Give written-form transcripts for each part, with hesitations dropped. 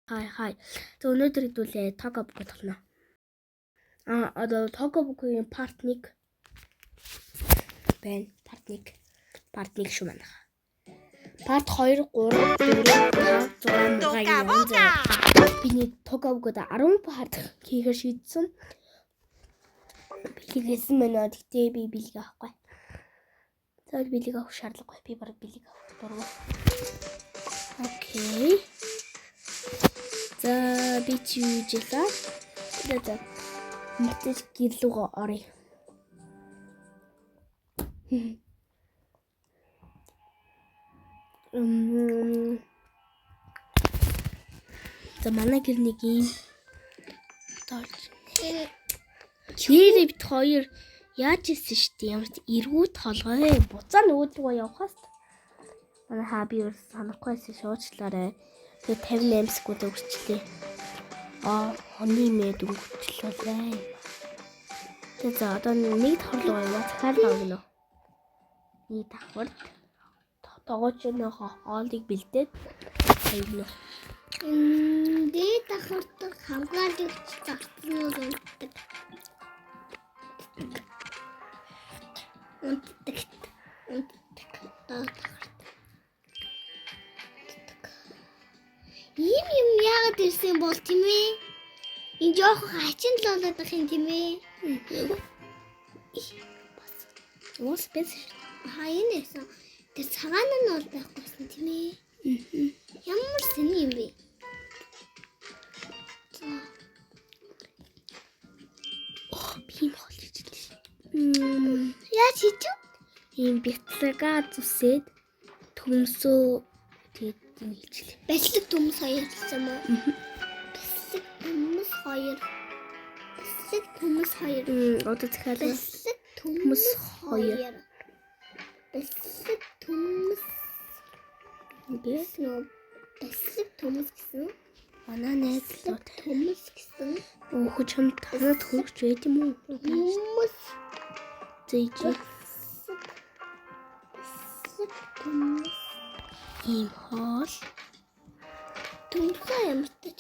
Хай. За өнөөдөр хэдүүлээ Togabook тоглоно. Одоо Togabook-ийн part 1 байна. Part 1 шүү манайх. Part 2, 3, 4, 5, 6, 7, 8. Биний Togabook-д 10 part хийхээр шийдсэн. Билгээсэн байна. Тэгтээ би билгээ авахгүй. За билгээ авах шаардлагагүй. Би баг билгээ авах дургу. Окей. За би чи юужилаа. За. Мэдээж гэрлүүгөө оръё. За манай гэр нэг юм тоолж. Чирээ бит хоёр яаж ийсэн штэ ямар ч эргүү толгой буцаа нөгөөдгөө явахаас. Манай хаби юу санахгүйсэн шуучлаарай. Тэгээ 58 секунд өгчлээ. Хоны мэд өнгөчлөлээ. Тэгээ за одоо нэг торлоо яваа захаар багнаа. Нэг давхар тогоочныхоо хоолыг бэлдээд хайгнаа. Дээд давхарт хамгаалагч зарцнууд унтдаг. Ийм яагаад ирсэн бол тийм ээ? Энэ жоохон хачин л болоод байх юм тийм ээ? Уус бэс. Хаянасан. Тэр цагаан нь бол байхгүйсэн тийм ээ? Ямар сони юм бэ? Би юм хол хийчихлээ. Яаж хийчих? Ийм бяцлага зүсээд төмсөө тэгээд хийчихлээ. Бэлэг төмс хоёр гэсэн юм уу? Бэлэг төмс хоёр. Одоо захиалаа. Бэлэг төмс хоёр. Бэлэг төмс. Бэлэг төмс гэсэн. Манай найз л төмс гэсэн. Өөхөж хам танад хөрч байт юм уу? Төмс. Зэйж. Төмс. Ийм хоол. Төмсөө ямар тач.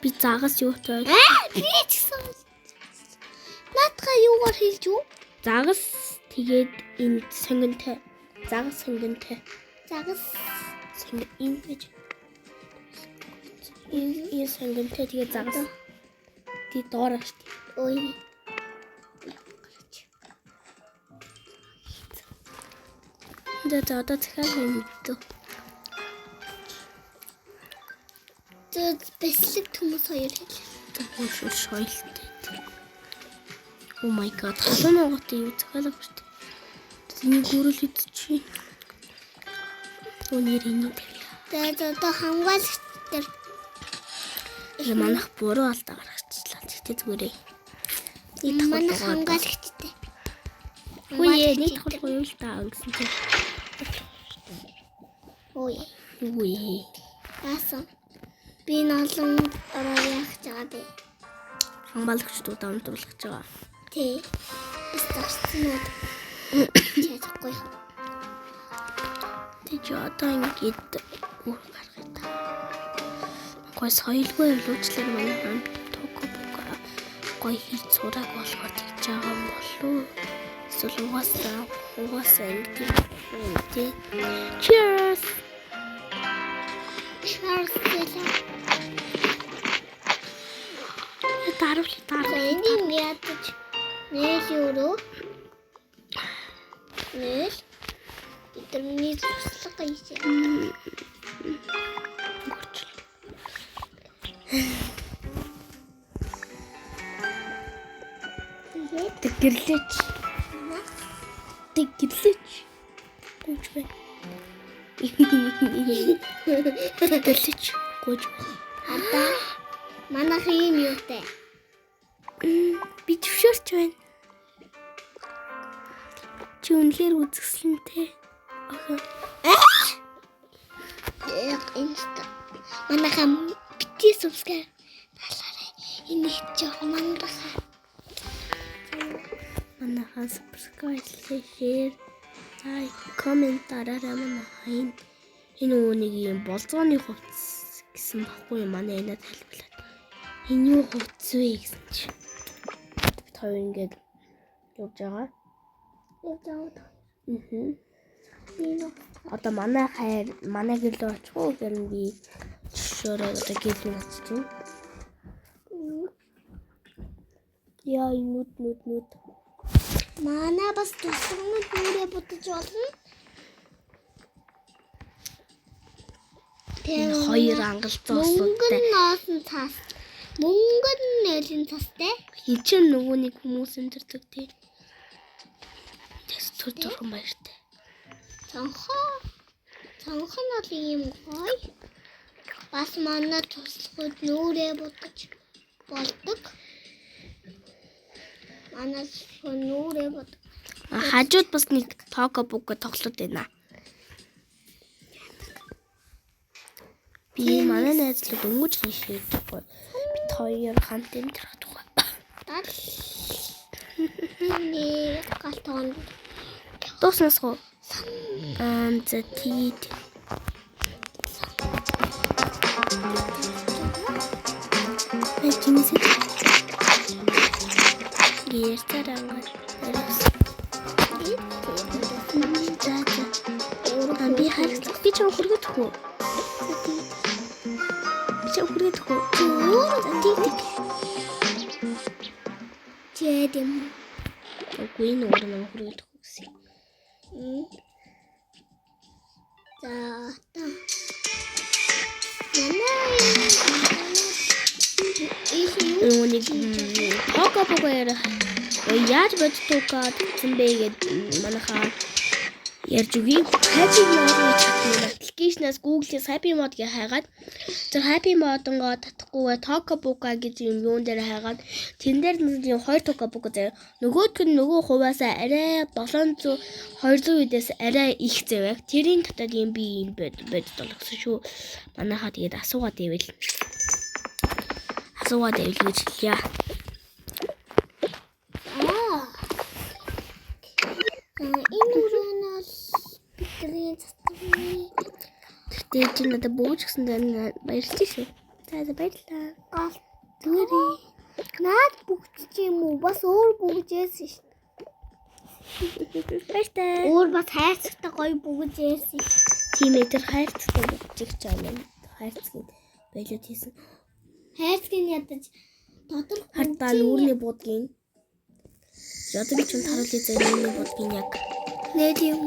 Би заагаас юу тоо? Би ч гэсэн. Наадхаа юугаар хэлж үү? Заагаас тэгээд энэ сонгонтой. Заагаас сонгонтой. Загас Сонгон ийм гэж. Энэ сонгонтой тэгээд заагаас. Тий доороо штэ. Ой. За одоо захиал юм дөө. Бэлэг төмс хоёр хэлээ. Тэгвэл шойлтой. Oh my god. Халуун готой юу захиалах штэ. Тэний гүрэл идчихээ. Өнөрийн Тэгээд одоо хамгаалагч дээр манах буруу алдаа гаргачихлаа. Тэгтээ зүгээрээ. манай хамгаалагчтай. Үе нэг толгой юу л таа гэсэн чинь. Ой. Яасан. Би noloн ороо яах гэж байгаа бэ? Хамгаалагчдуудаа унтруулах гэж байгаа. Тий. Бас зарцнууд. Чадахгүй. Тэг одоо ингээд өөр гаргая та. Гой соёлгүй явуулчлаар манай хаан Togabook гой хийж сураг болохоор тэгж байгаа юм болов. Эсвэл угаасаа ингээд. Cheers. Энийг ядаж нээлөөрөө нээл бидний туслага хийсэн. Тэгэрлээч. Гүйж байна. Тэгэрлээч. Гүйж байна. Одоо манайх ийм юутай. Би төвшөрч байна. Чи үнэхээр үзэсгэлэнтэй. Инста. Манайхаа бити subscribe талаарай. Энэ жоохон мангарахаа. Манайхаа subscribe, share, like, comment дараарай манай хайн. Энэ үүнийг юм болзооны хувцас гэсэн баггүй манай энэ тайлбарлаад. Энэ юу хувцс вэ гэсэн чи. Бид хоёр ингээд явж байгаа. Одоо манай гэрэл очихгүй гэрэн би шороо одоо гэрэл очиж. Яа нүд. Манай бас тусгамд нүрээ будаж болно. Энэ хоёр ангалцаасуудтай. Мөнгөн нэлен цастай. Хичээн нөгөө нэг хүмүүс өндөрдөг тий. Тэс төрхөн баяртай. Цонхон бол юм гоё. Бас манай туслахад нүрээ будаж болдог. Манаас нүрээ будаж. Хажууд бас нэг токо буг тоглоод байна. Би манай найзлууд өнгөж хийшээдэг гоё. Бид хоёр хамт амьдрах тухай. Нэг галтон. Дуснаас гоо. За тийт. Эцнээс гэртэрэнг тэрс. Би харагдах би ч хургат хөө. Тэдэм. Үгүй нөр нэг хургат хөөсөн. За та. Нэг токо богоор яаж бодтойгаа гэсэн бэ гэд манайхаа ярьж үгүй. Happy Mode гэж аппликейшнээс Google-с Happy Mode гэж хайгаад тэр Happy Mode-нгоо татахгүйгээ токо буга гэж юм юун дээр хайгаад тэн дээр нэг хоёр токо буга заяа. Нөгөөдг нь нөгөө хуваасаа арай 700 200 үдээс арай их зэвэг. Тэрийн татаад юм би энэ боддол гэсэн шүү. Манайхаа тэгээд асуугаад ивэл гэж хэлье. Энэ өрөөнөөс бидний цацны. Тэгээд чи надад бууж гсэн дээр баярлалаа шүү. За баярлалаа. Галтүрээ. Наад бүгд чи юм уу? Бас өөр бүгжээсэн шүү. Баярлалаа. Өөр бас хайрцагтай гоё бүгжээсэн. Тийм ээ тэр хайрцагтай бүгжих ч юм. Хайрцаг байлууд хийсэн. Хайрцгийн ядаж тодорхой хартаа нүүрний будгийн. Одоо би ч харуулъя за нүүрний будгийн яг. Нээд юм.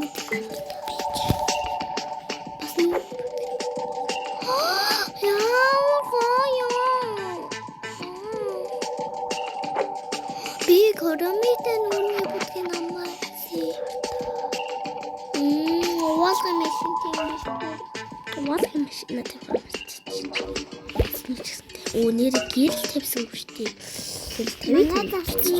Би коромитэй нүүрний будгийн аммааси. Уалгын машин тийм биш. Уалгын машин надад Оо нэр гэрэл тавьсан шүү дээ. Гэрэл тавьсан.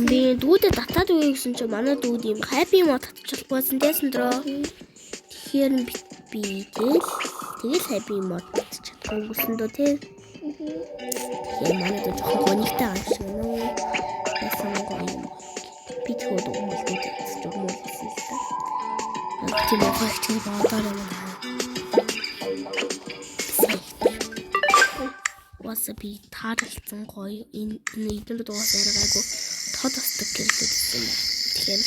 Би дүүдэд татаад өгье гэсэн чинь манай дүүд юм Happy Mode татчихсан байсан дроо. Тэгэхээр би тэгэл Happy Mode татчихсан гэсэн дөө тий. Тэгэхээр манай дүүд гонигтай юм шиг нөө. Ясан гоё. Би тход өмөлдөд зүгмөлсөн л та. Тийм ухаач нь боодоор юм аа. Би тааралцсан гоё энэ эдгээр дугаас аргаагүй тод остог гэрлээдсэн байна. Тэгэхээр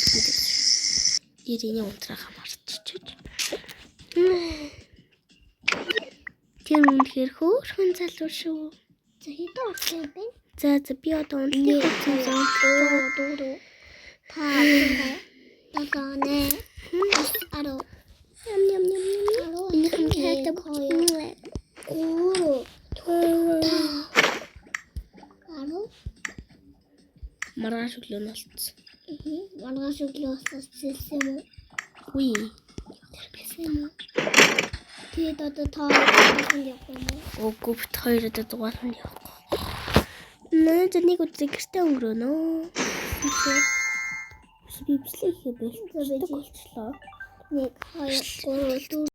би дэрийн унтрахаа марччихж. Тэр үнэхээр хөөрхөн залуу шүү. За хэдэн орсон бэ? За би одоо унтрах дуу. Таагаа. Аро. Ям. Энэ хамттай гоё. Маргааш өглөө нь болцсон. Маргааш өглөө болцсон юм уу? Үгүй. Тэр байсан юм уу? Тэгээд одоо таагаад явах юм уу? Үгүй бит хоёр одоо дугаална явах. Наа нэг үгүй гэртээ өнгөрөөнө. Би бичлээ хийх байлчлаа. 1 2 3 4